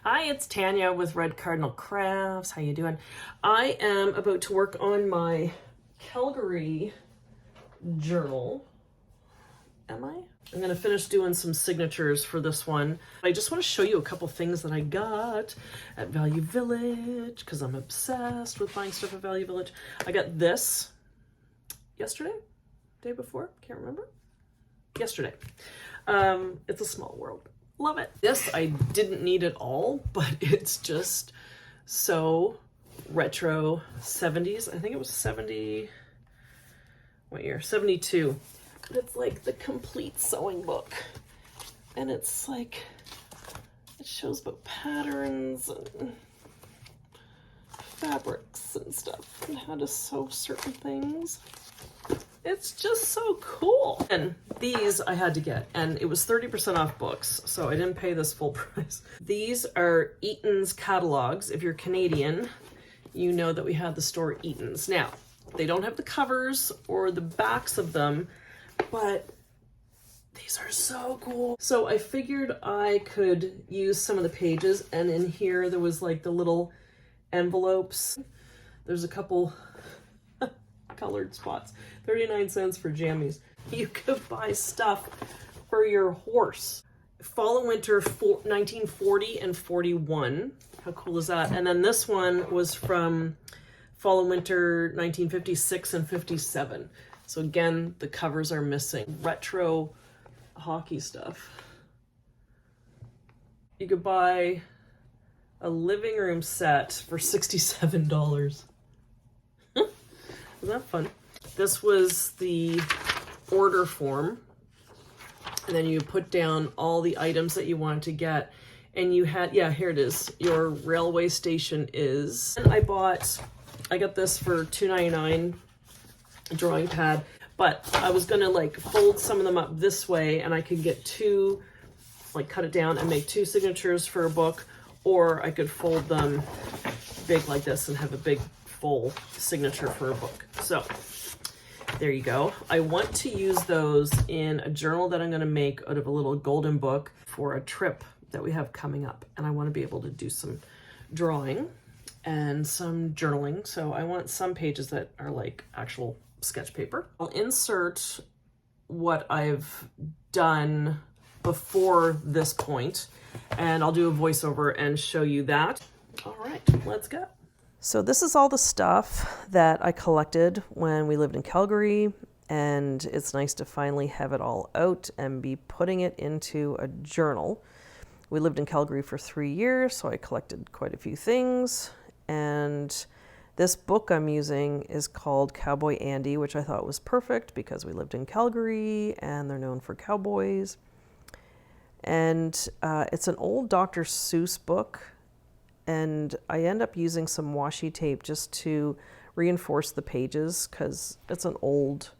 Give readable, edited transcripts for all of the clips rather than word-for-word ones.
Hi, it's Tanya with Red Cardinal Crafts. How you doing? I am about to work on my Calgary journal. Am I? I'm going to finish doing some signatures for this one. I just want to show you a couple things that I got at Value Village because I'm obsessed with buying stuff at Value Village. I got this yesterday, day before, can't remember. Yesterday. It's a small world. Love it. This, I didn't need at all, but it's just so retro 70s. I think it was 70, what year? 72. But it's like the complete sewing book. And it's like, it shows about patterns and fabrics and stuff and how to sew certain things. It's just so cool. And these I had to get, and it was 30% off books, so I didn't pay this full price. These are Eaton's catalogs. If you're Canadian, you know that we had the store Eaton's. Now, they don't have the covers or the backs of them, but these are so cool. So I figured I could use some of the pages, and in here there was like the little envelopes. There's a couple colored spots. 39 cents for jammies. You could buy stuff for your horse. Fall and winter 1940 and 41. How cool is that? And then this one was from fall and winter 1956 and 57. So again, the covers are missing. Retro hockey stuff. You could buy a living room set for $67. Isn't that fun? This was the order form. And then you put down all the items that you wanted to get. And you had, yeah, here it is. Your railway station is. And I got this for $2.99, drawing pad. But I was gonna like fold some of them up this way, and I could get two, like cut it down and make two signatures for a book. Or I could fold them big like this and have a big full signature for a book. So there you go. I want to use those in a journal that I'm going to make out of a little golden book for a trip that we have coming up. And I want to be able to do some drawing and some journaling. So I want some pages that are like actual sketch paper. I'll insert what I've done before this point, and I'll do a voiceover and show you that. All right, let's go. So this is all the stuff that I collected when we lived in Calgary, and it's nice to finally have it all out and be putting it into a journal. We lived in Calgary for 3 years, so I collected quite a few things, and this book I'm using is called Cowboy Andy, which I thought was perfect because we lived in Calgary and they're known for cowboys. And it's an old Dr. Seuss book. And I end up using some washi tape just to reinforce the pages because it's an old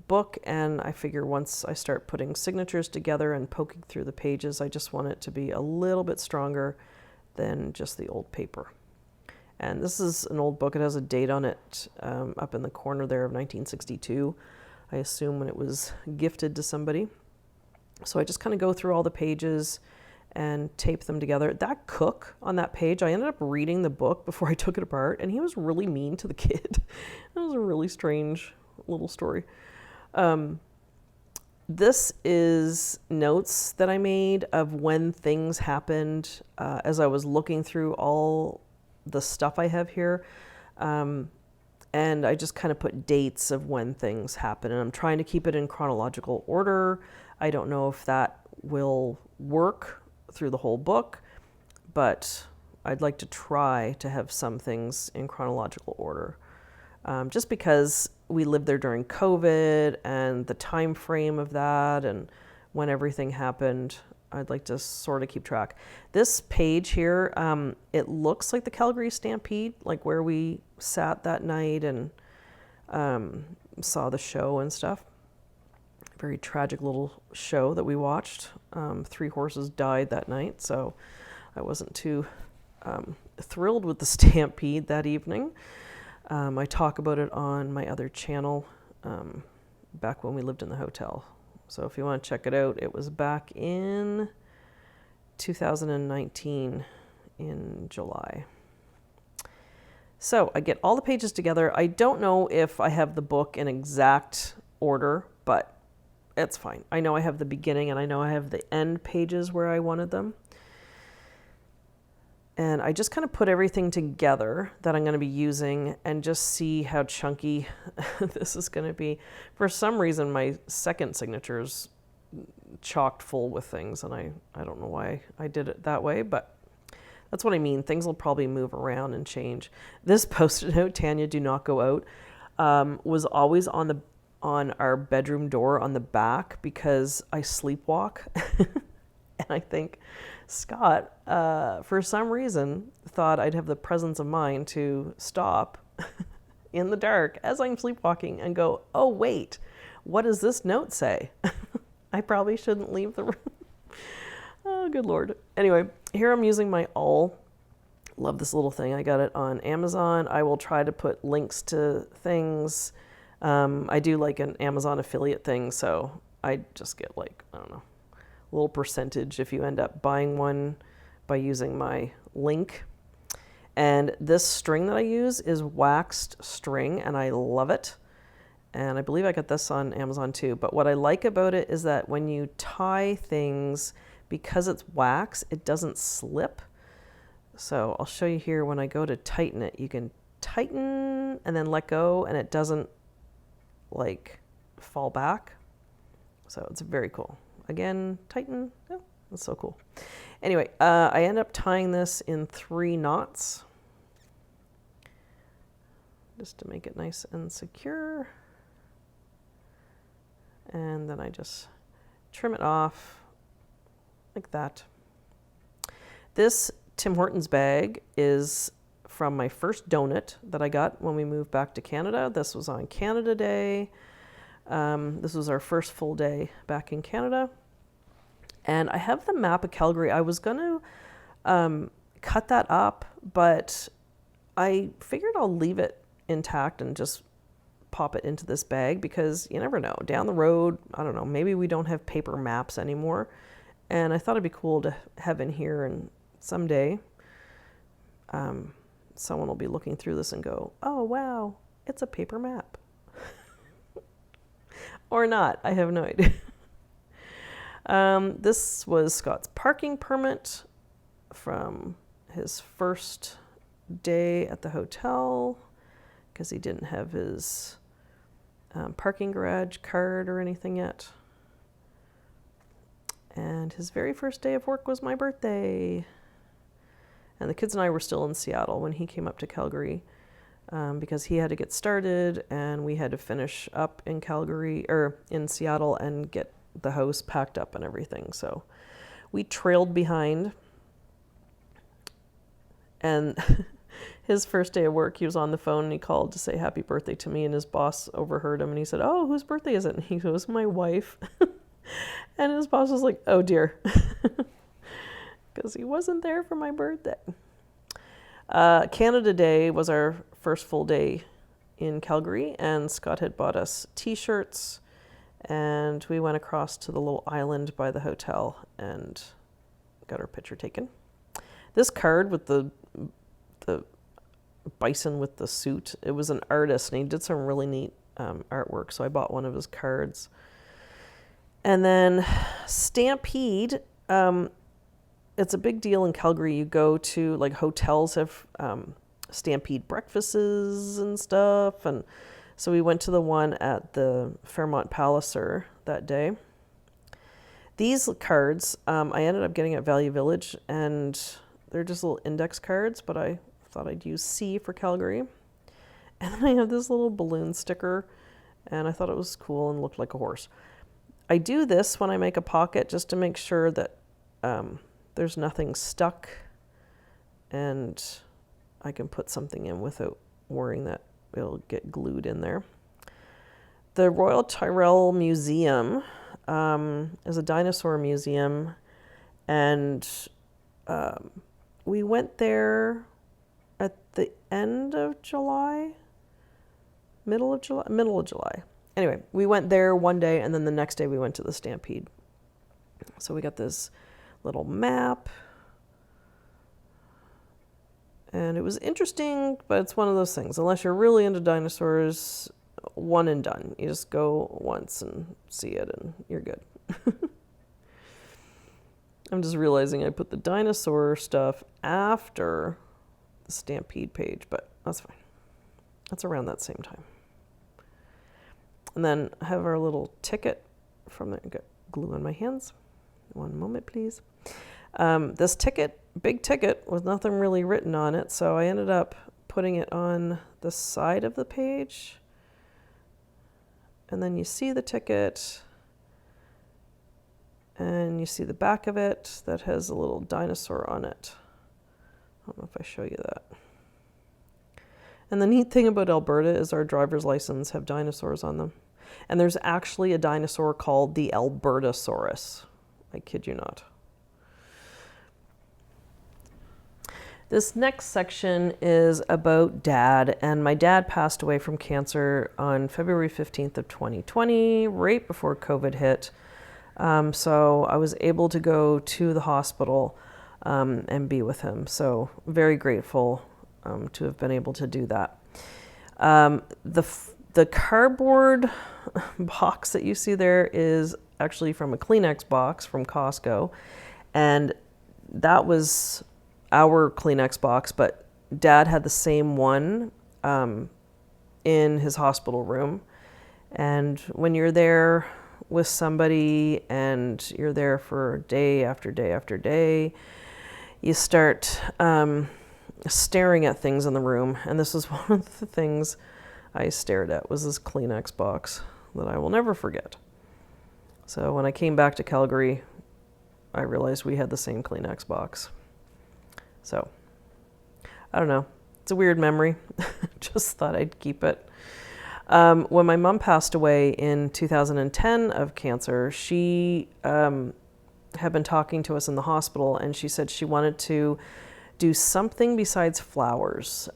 book, and I figure once I start putting signatures together and poking through the pages, I just want it to be a little bit stronger than just the old paper. And this is an old book. It has a date on it up in the corner there of 1962, I assume, when it was gifted to somebody. So I just kind of go through all the pages and tape them together. That cook on that page, I ended up reading the book before I took it apart, and he was really mean to the kid. It was a really strange little story. This is notes that I made of when things happened as I was looking through all the stuff I have here. And I just kind of put dates of when things happen, and I'm trying to keep it in chronological order. I don't know if that will work through the whole book, but I'd like to try to have some things in chronological order. Just because we lived there during COVID and the time frame of that and when everything happened, I'd like to sort of keep track. This page here, it looks like the Calgary Stampede, like where we sat that night and saw the show and stuff. Very tragic little show that we watched. 3 horses died that night, so I wasn't too thrilled with the stampede that evening. I talk about it on my other channel back when we lived in the hotel. So if you want to check it out, it was back in 2019 in July. So I get all the pages together. I don't know if I have the book in exact order, but it's fine. I know I have the beginning and I know I have the end pages where I wanted them. And I just kind of put everything together that I'm going to be using and just see how chunky this is going to be. For some reason, my second signature is chocked full with things, and I don't know why I did it that way, but that's what I mean. Things will probably move around and change. This Post-it note, Tanya, do not go out, was always on our bedroom door on the back because I sleepwalk. And I think Scott, for some reason, thought I'd have the presence of mind to stop in the dark as I'm sleepwalking and go, oh, wait, what does this note say? I probably shouldn't leave the room. Oh, good Lord. Anyway, here I'm using my awl. Love this little thing. I got it on Amazon. I will try to put links to things. I do like an Amazon affiliate thing, so I just get like, I don't know, a little percentage if you end up buying one by using my link. And this string that I use is waxed string, and I love it. And I believe I got this on Amazon too. But what I like about it is that when you tie things, because it's wax, it doesn't slip. So I'll show you here when I go to tighten it. You can tighten and then let go, and it doesn't like fall back. So it's very cool. Again, tighten. Oh, that's so cool. Anyway, I end up tying this in 3 knots just to make it nice and secure. And then I just trim it off like that. This Tim Hortons bag is from my first donut that I got when we moved back to Canada. This was on Canada Day. This was our first full day back in Canada. And I have the map of Calgary. I was going to cut that up, but I figured I'll leave it intact and just pop it into this bag because you never know. Down the road, I don't know, maybe we don't have paper maps anymore. And I thought it'd be cool to have in here, and someday someone will be looking through this and go, oh, wow, it's a paper map. Or not, I have no idea. This was Scott's parking permit from his first day at the hotel because he didn't have his parking garage card or anything yet. And his very first day of work was my birthday. And the kids and I were still in Seattle when he came up to Calgary because he had to get started and we had to finish up in Calgary or in Seattle and get the house packed up and everything. So we trailed behind. And his first day of work, he was on the phone and he called to say happy birthday to me, and his boss overheard him and he said, oh, whose birthday is it? And he goes, my wife. And his boss was like, oh dear. Because he wasn't there for my birthday. Canada Day was our first full day in Calgary, and Scott had bought us t-shirts, and we went across to the little island by the hotel and got our picture taken. This card with the bison with the suit, it was an artist and he did some really neat artwork, so I bought one of his cards. And then Stampede, it's a big deal in Calgary. You go to, like, hotels have Stampede breakfasts and stuff, and so we went to the one at the Fairmont Palliser that day. These cards, I ended up getting at Value Village, and they're just little index cards, but I thought I'd use C for Calgary. And then I have this little balloon sticker, and I thought it was cool and looked like a horse. I do this when I make a pocket just to make sure that there's nothing stuck and I can put something in without worrying that it'll get glued in there. The Royal Tyrrell Museum is a dinosaur museum, and we went there at the end of July, middle of July. Anyway, we went there one day, and then the next day we went to the Stampede. So we got this little map. And it was interesting, but it's one of those things. Unless you're really into dinosaurs, one and done. You just go once and see it and you're good. I'm just realizing I put the dinosaur stuff after the Stampede page, but that's fine. That's around that same time. And then I have our little ticket from there. Got glue on my hands. One moment, please. This ticket, big ticket, with nothing really written on it, so I ended up putting it on the side of the page. And then you see the ticket, and you see the back of it that has a little dinosaur on it. I don't know if I show you that. And the neat thing about Alberta is our driver's license have dinosaurs on them. And there's actually a dinosaur called the Albertosaurus. I kid you not. This next section is about Dad, and my dad passed away from cancer on February 15th of 2020, right before COVID hit. So I was able to go to the hospital and be with him. So very grateful to have been able to do that. The cardboard box that you see there is actually from a Kleenex box from Costco, and that was our Kleenex box, but Dad had the same one in his hospital room. And when you're there with somebody and you're there for day after day after day, you start staring at things in the room. And this is one of the things I stared at, was this Kleenex box that I will never forget. So when I came back to Calgary, I realized we had the same Kleenex box. So, I don't know. It's a weird memory. Just thought I'd keep it. When my mom passed away in 2010 of cancer, she had been talking to us in the hospital, and she said she wanted to do something besides flowers.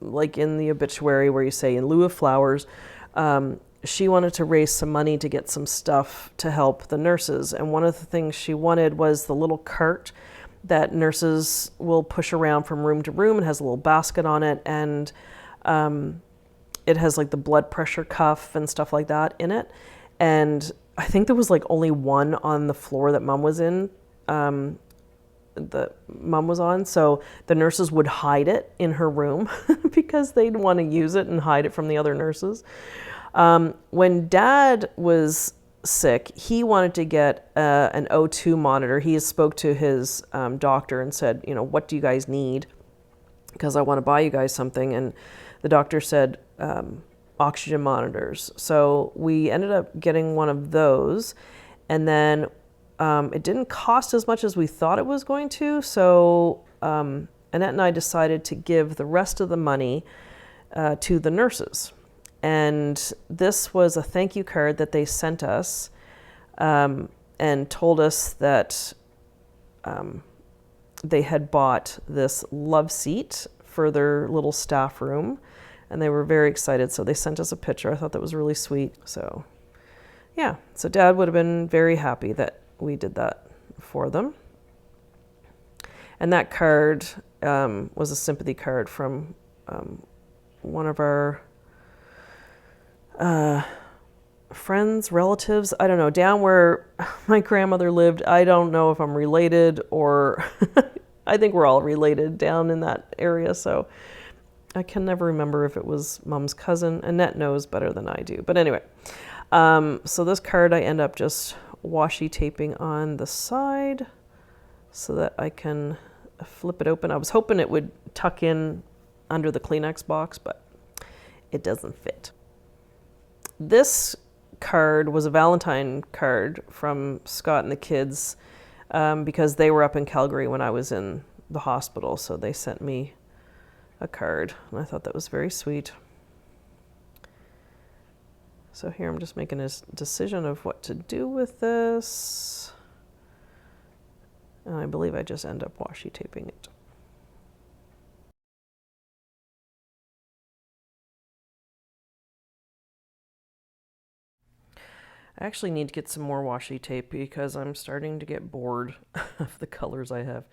Like in the obituary where you say, in lieu of flowers, she wanted to raise some money to get some stuff to help the nurses. And one of the things she wanted was the little cart that nurses will push around from room to room. It has a little basket on it, and it has like the blood pressure cuff and stuff like that in it. And I think there was like only one on the floor that Mom was in, that Mom was on. So the nurses would hide it in her room because they'd want to use it and hide it from the other nurses. When Dad was sick, he wanted to get an O2 monitor. He spoke to his doctor and said, you know, what do you guys need? Because I want to buy you guys something. And the doctor said oxygen monitors. So we ended up getting one of those. And then it didn't cost as much as we thought it was going to. So Annette and I decided to give the rest of the money to the nurses. And this was a thank you card that they sent us and told us that they had bought this love seat for their little staff room, and they were very excited. So they sent us a picture. I thought that was really sweet. So yeah, so Dad would have been very happy that we did that for them. And that card was a sympathy card from one of our friends, relatives, I don't know, down where my grandmother lived. I don't know if I'm related or I think we're all related down in that area. So I can never remember if it was Mom's cousin. Annette knows better than I do. But anyway, so this card I end up just washi taping on the side so that I can flip it open. I was hoping it would tuck in under the Kleenex box, but it doesn't fit. This card was a Valentine card from Scott and the kids because they were up in Calgary when I was in the hospital, so they sent me a card, and I thought that was very sweet. So here I'm just making a decision of what to do with this, and I believe I just end up washi taping it. I actually need to get some more washi tape because I'm starting to get bored of the colors I have.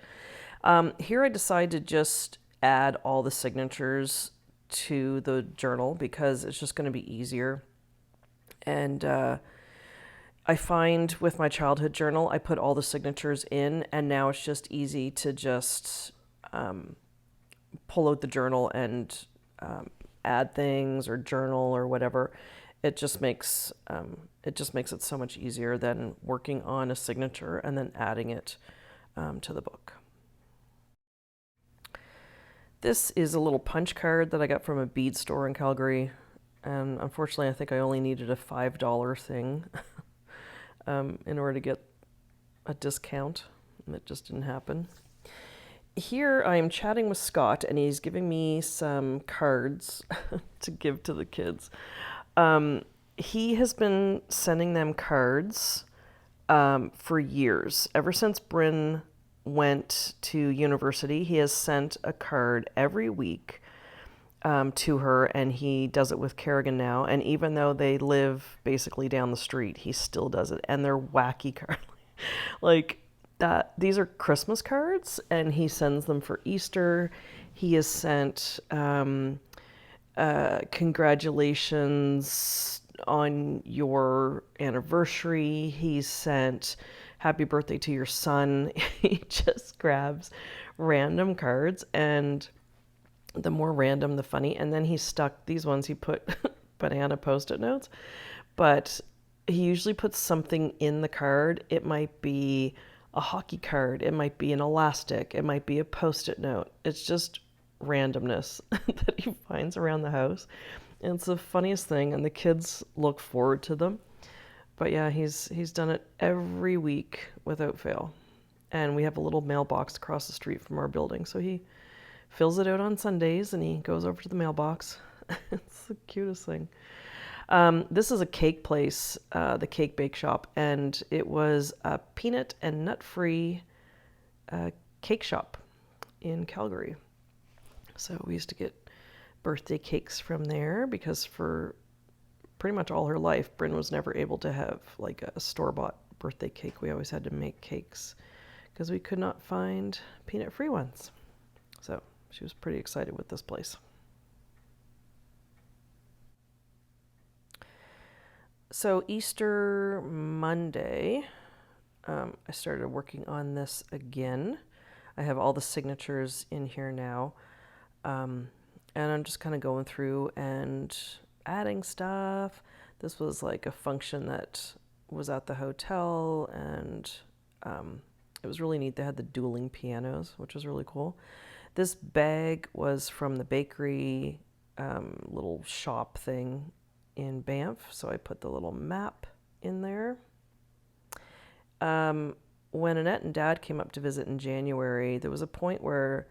Here I decided to just add all the signatures to the journal because it's just going to be easier. And I find with my childhood journal, I put all the signatures in, and now it's just easy to just pull out the journal and add things or journal or whatever. It just makes it so much easier than working on a signature and then adding it to the book. This is a little punch card that I got from a bead store in Calgary, and unfortunately I think I only needed a $5 thing in order to get a discount, and it just didn't happen. Here I'm chatting with Scott, and he's giving me some cards to give to the kids. He has been sending them cards for years. Ever since Bryn went to university, he has sent a card every week to her, and he does it with Kerrigan now. And even though they live basically down the street, he still does it. And they're wacky cards. Like that, these are Christmas cards, and he sends them for Easter. He has sent congratulations on your anniversary. He sent happy birthday to your son. He just grabs random cards, and the more random, the funny. And then he stuck these ones, he put banana post-it notes, but he usually puts something in the card. It might be a hockey card, it might be an elastic, it might be a post-it note. It's just randomness that he finds around the house. And it's the funniest thing, and the kids look forward to them. But yeah, he's done it every week without fail. And we have a little mailbox across the street from our building, so he fills it out on Sundays and he goes over to the mailbox. It's the cutest thing. This is a cake place, the Cake Bake Shop, and it was a peanut and nut-free cake shop in Calgary. So we used to get birthday cakes from there because for pretty much all her life, Bryn was never able to have like a store-bought birthday cake. We always had to make cakes because we could not find peanut-free ones. So she was pretty excited with this place. So Easter Monday, I started working on this again. I have all the signatures in here now. And I'm just kind of going through and adding stuff. This was like a function that was at the hotel, and it was really neat. They had the dueling pianos, which was really cool. This bag was from the bakery little shop thing in Banff, so I put the little map in there. When Annette and Dad came up to visit in January, there was a point where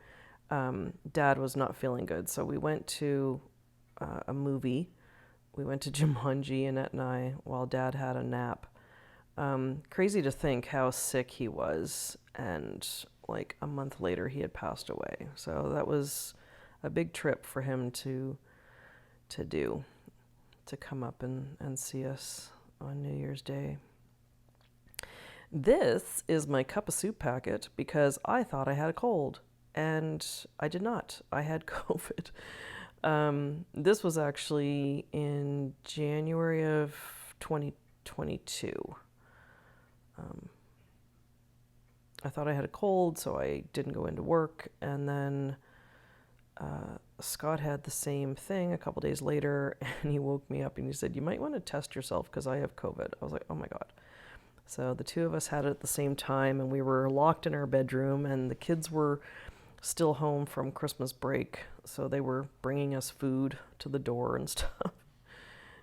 Dad was not feeling good, so we went to a movie. We went to Jumanji, Annette and I, while Dad had a nap. Crazy to think how sick he was, and like a month later he had passed away. So that was a big trip for him to do, to come up and see us on New Year's Day. This is my cup of soup packet because I thought I had a cold, and I did not. I had COVID. This was actually in January of 2022. I thought I had a cold, so I didn't go into work, and then Scott had the same thing a couple days later, and he woke me up and he said, "You might want to test yourself because I have COVID." I was like, oh my God. So the two of us had it at the same time, and we were locked in our bedroom, and the kids were still home from Christmas break, so they were bringing us food to the door and stuff.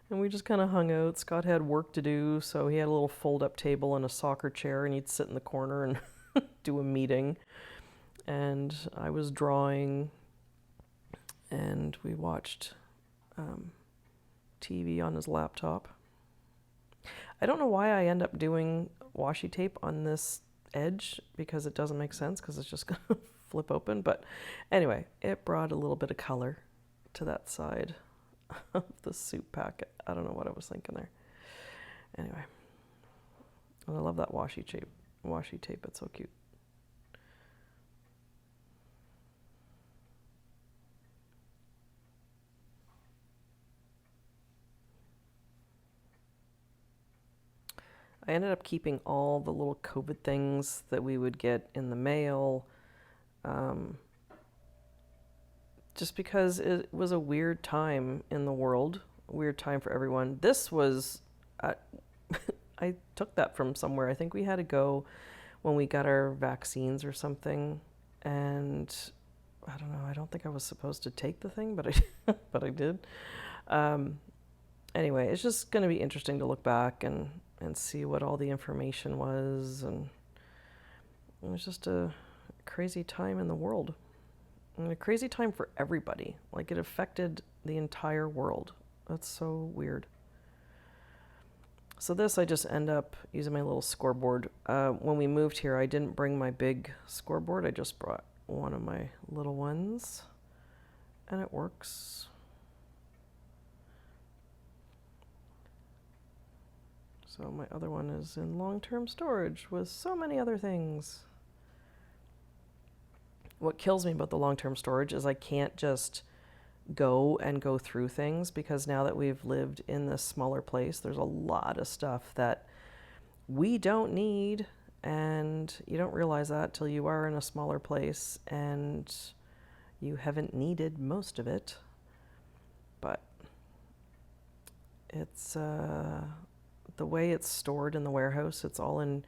And we just kind of hung out. Scott had work to do, so he had a little fold-up table and a soccer chair, and he'd sit in the corner and do a meeting. And I was drawing, and we watched TV on his laptop. I don't know why I end up doing washi tape on this edge, because it doesn't make sense, because it's just going to flip open. But anyway, it brought a little bit of color to that side of the soup packet. I don't know what I was thinking there. Anyway. And I love that washi tape. It's so cute. I ended up keeping all the little COVID things that we would get in the mail, just because it was a weird time in the world, a weird time for everyone. This was, I took that from somewhere. I think we had to go when we got our vaccines or something, and I don't know. I don't think I was supposed to take the thing, but I did. Anyway, it's just going to be interesting to look back and see what all the information was, and it was just a crazy time in the world, and a crazy time for everybody. Like, it affected the entire world. That's so weird. So this, I just end up using my little scoreboard. When we moved here, I didn't bring my big scoreboard. I just brought one of my little ones, and it works. So my other one is in long-term storage with so many other things. What kills me about the long-term storage is I can't just go through things, because now that we've lived in this smaller place, there's a lot of stuff that we don't need, and you don't realize that till you are in a smaller place and you haven't needed most of it. But it's the way it's stored in the warehouse, it's all in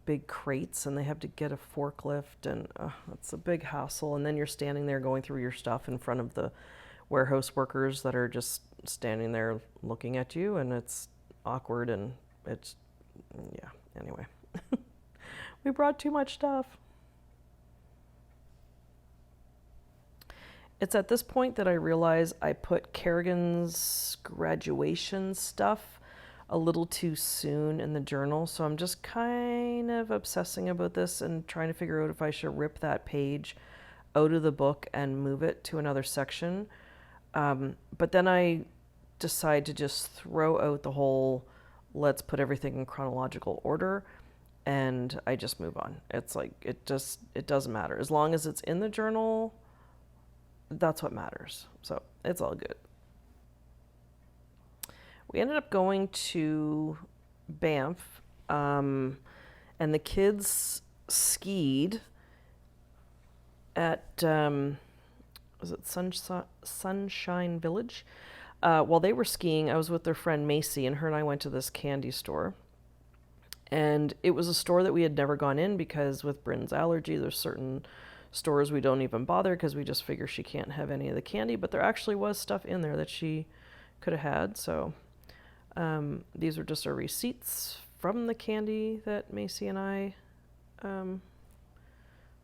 big crates, and they have to get a forklift, and it's a big hassle. And then you're standing there going through your stuff in front of the warehouse workers that are just standing there looking at you, and it's awkward, and it's, yeah, anyway. We brought too much stuff. It's at this point that I realize I put Kerrigan's graduation stuff a little too soon in the journal, so I'm just kind of obsessing about this and trying to figure out if I should rip that page out of the book and move it to another section. But then I decide to just throw out the whole let's put everything in chronological order, and I just move on. It's like it doesn't matter. As long as it's in the journal, that's what matters. So it's all good. We ended up going to Banff, and the kids skied at, was it Sunshine Village? While they were skiing, I was with their friend Macy, and her and I went to this candy store. And it was a store that we had never gone in, because with Bryn's allergy, there's certain stores we don't even bother because we just figure she can't have any of the candy. But there actually was stuff in there that she could have had, so... these are just our receipts from the candy that Macy and I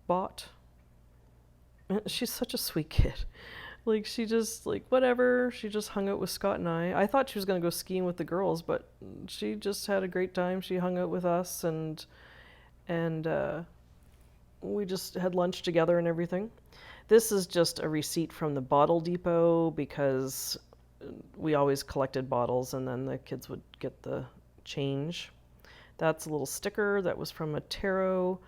bought. She's such a sweet kid. Like, she just, like, whatever. She just hung out with Scott and I. I thought she was going to go skiing with the girls, but she just had a great time. She hung out with us, and we just had lunch together and everything. This is just a receipt from the bottle depot, because we always collected bottles, and then the kids would get the change. That's a little sticker that was from a tarot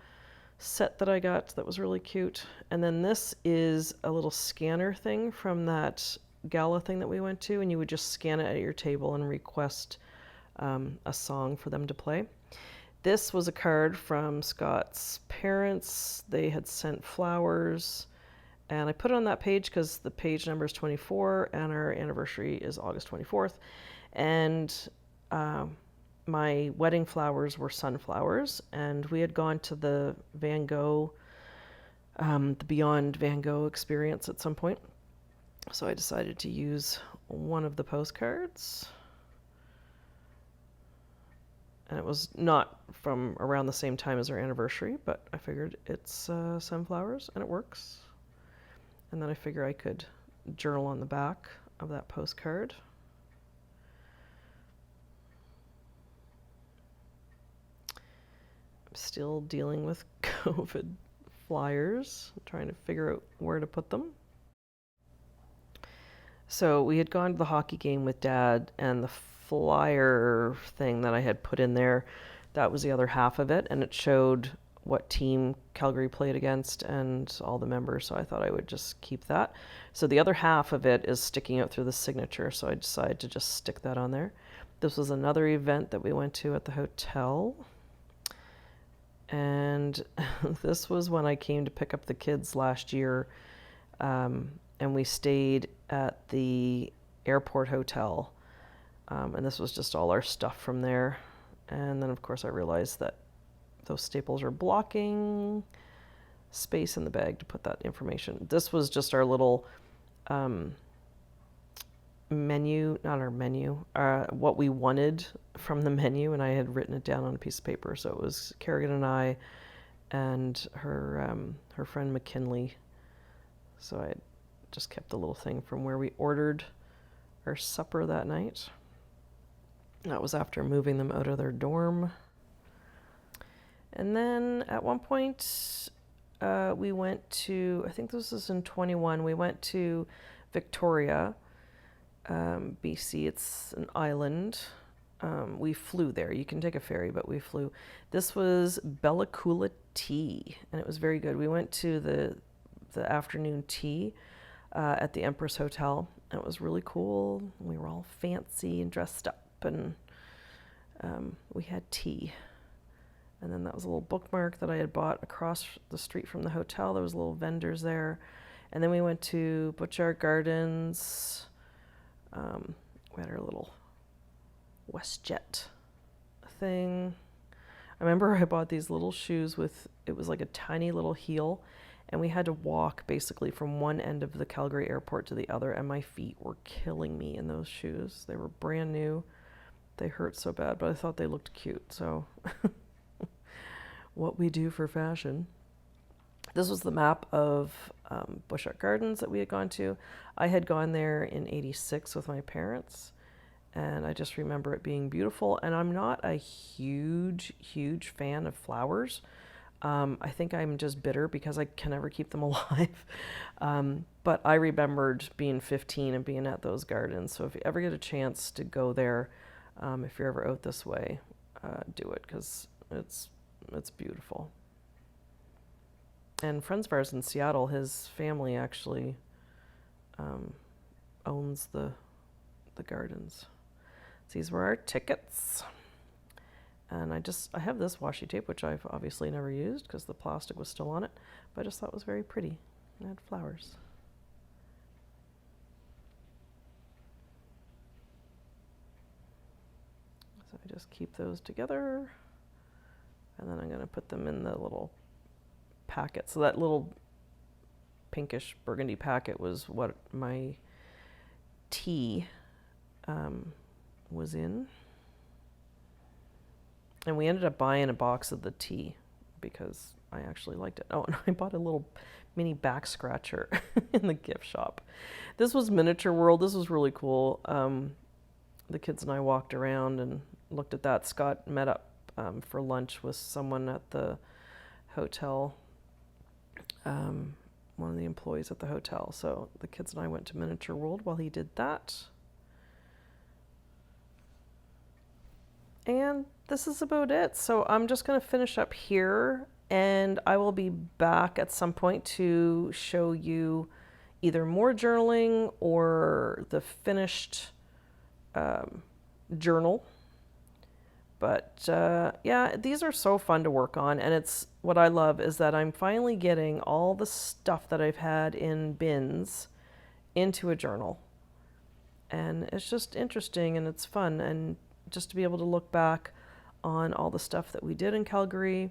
set that I got that was really cute. And then this is a little scanner thing from that gala thing that we went to, and you would just scan it at your table and request a song for them to play. This was a card from Scott's parents. They had sent flowers. And I put it on that page because the page number is 24, and our anniversary is August 24th. And my wedding flowers were sunflowers, and we had gone to the Van Gogh, the Beyond Van Gogh experience at some point. So I decided to use one of the postcards. And it was not from around the same time as our anniversary, but I figured it's sunflowers, and it works. And then I figure I could journal on the back of that postcard. I'm still dealing with COVID flyers, trying to figure out where to put them. So we had gone to the hockey game with Dad, and the flyer thing that I had put in there that was the other half of it, and it showed what team Calgary played against and all the members, so I thought I would just keep that. So the other half of it is sticking out through the signature, so I decided to just stick that on there. This was another event that we went to at the hotel, and this was when I came to pick up the kids last year, and we stayed at the airport hotel, and this was just all our stuff from there. And then of course I realized that those staples are blocking space in the bag to put that information. This was just our little menu, not our menu, what we wanted from the menu, and I had written it down on a piece of paper. So it was Kerrigan and I and her friend McKinley. So I just kept the little thing from where we ordered our supper that night. That was after moving them out of their dorm. And then at one point, we went to, I think this was in 21, we went to Victoria, BC. It's an island. We flew there. You can take a ferry, but we flew. This was Bella Coola tea, and it was very good. We went to the afternoon tea at the Empress Hotel, and it was really cool. We were all fancy and dressed up, and we had tea. And then that was a little bookmark that I had bought across the street from the hotel. There was little vendors there. And then we went to Butchart Gardens. We had our little WestJet thing. I remember I bought these little shoes with, it was like a tiny little heel. And we had to walk basically from one end of the Calgary airport to the other. And my feet were killing me in those shoes. They were brand new. They hurt so bad, but I thought they looked cute. So... what we do for fashion. This was the map of Butchart Gardens that we had gone to. I had gone there in '86 with my parents, and I just remember it being beautiful. And I'm not a huge fan of flowers. I think I'm just bitter because I can never keep them alive. But I remembered being 15 and being at those gardens. So if you ever get a chance to go there, if you're ever out this way, do it, because it's beautiful. And friends of ours in Seattle, his family actually owns the gardens. So these were our tickets. And I have this washi tape, which I've obviously never used because the plastic was still on it, but I just thought it was very pretty. It had flowers. So I just keep those together. And then I'm going to put them in the little packet. So that little pinkish burgundy packet was what my tea was in. And we ended up buying a box of the tea because I actually liked it. Oh, and I bought a little mini back scratcher in the gift shop. This was Miniature World. This was really cool. The kids and I walked around and looked at that. Scott met up for lunch with someone at the hotel, one of the employees at the hotel. So the kids and I went to Miniature World while he did that. And this is about it. So I'm just going to finish up here, and I will be back at some point to show you either more journaling or the finished journal. But yeah, these are so fun to work on, and it's what I love is that I'm finally getting all the stuff that I've had in bins into a journal. And it's just interesting and it's fun, and just to be able to look back on all the stuff that we did in Calgary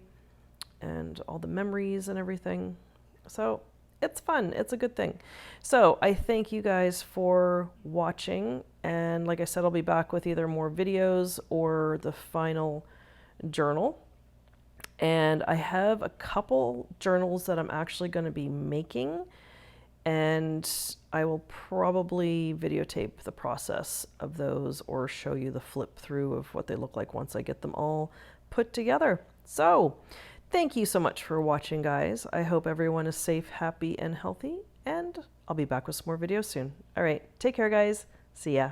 and all the memories and everything. So it's fun. It's a good thing. So I thank you guys for watching. And like I said, I'll be back with either more videos or the final journal. And I have a couple journals that I'm actually going to be making. And I will probably videotape the process of those or show you the flip through of what they look like once I get them all put together. So thank you so much for watching, guys. I hope everyone is safe, happy, and healthy. And I'll be back with some more videos soon. All right. Take care, guys. See ya.